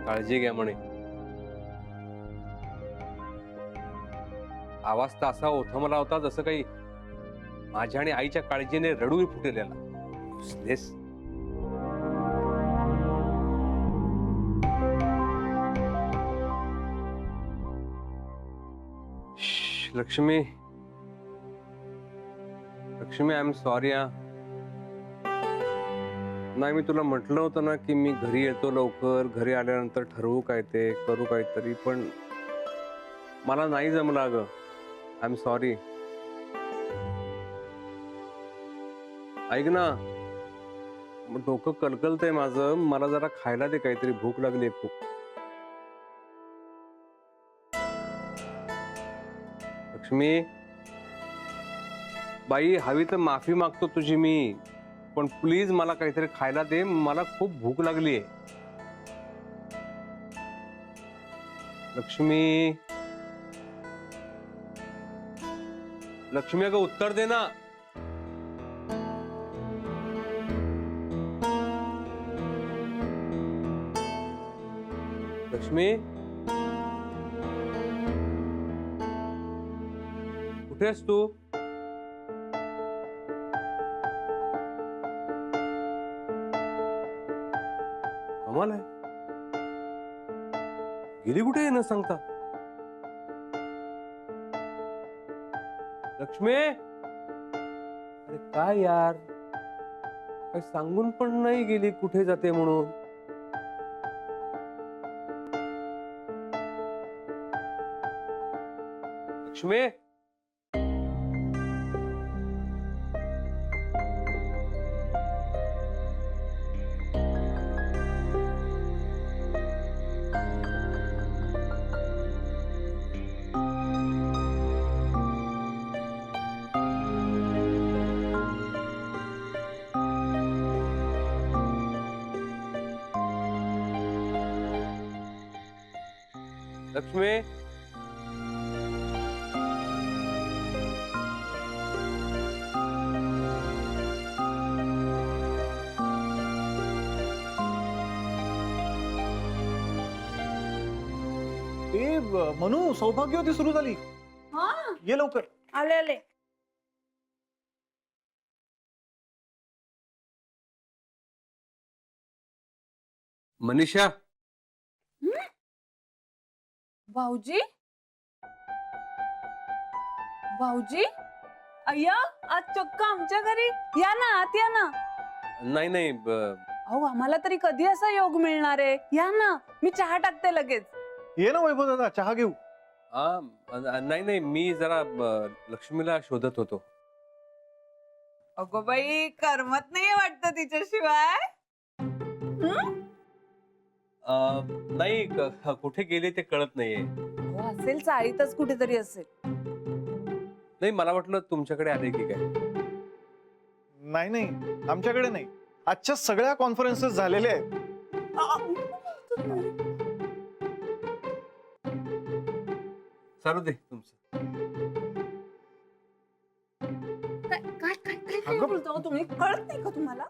काळजी घ्या म्हणे. आवाज तर असा ओथमला होता जसं काही माझ्या आणि आईच्या काळजीने रडूही फुटलेला. Useless. Lakshmi, Lakshmi, I am sorry. नाही, मी तुला म्हटलं होतं ना की मी घरी येतो लवकर, घरी आल्यानंतर ठरवू काय ते करू काहीतरी, पण मला नाही जमलं अगं. I am sorry. ऐक ना, डोकं कलकलतंय माझं, मला जरा खायला दे काहीतरी, भूक लागली खूप. लक्ष्मी बाई, हवी तर माफी मागतो तुझी मी, पण प्लीज मला काहीतरी खायला दे, मला खूप भूक लागली आहे. लक्ष्मी, लक्ष्मी, अगं उत्तर दे ना. लक्ष्मी, कुठे आहेस तू? कमाल आहे, गेली कुठे न सांगता. लक्ष्मी, अरे काय यार, काही सांगून पण नाही गेली कुठे जाते म्हणून. लक्ष्मी, लक्ष्मी, मनू, सौभाग्यवती सुरू झाली. हा, ये लवकर. आले आले. मनीषा, भाऊजी, भाऊजी, अय्या, आज चक्क आमच्या घरी. या ना, आत या ना. नाही नाही, अहो, आम्हाला तरी कधी असा योग मिळणार आहे. या ना, मी चहा टाकते लगेच. ये ना वैभव दादा, चहा घेऊ. नाही नाही, मी जरा लक्ष्मीला शोधत होतो. अगो बाई, करमत नाही वाटत तिच्याशिवाय. नाही, कुठे गेले ते कळत नाहीये. हो, असेल चाळीतच कुठेतरी असेल. नाही, मला वाटलं तुमच्याकडे आले की काय. नाही नाही, आमच्याकडे नाही. आजच्या सगळ्या कॉन्फरन्सेस झालेल्या आहेत. चालू दे तुमचं. काय काय काय काय बोलतो तुम्ही? कळत नाही का तुम्हाला?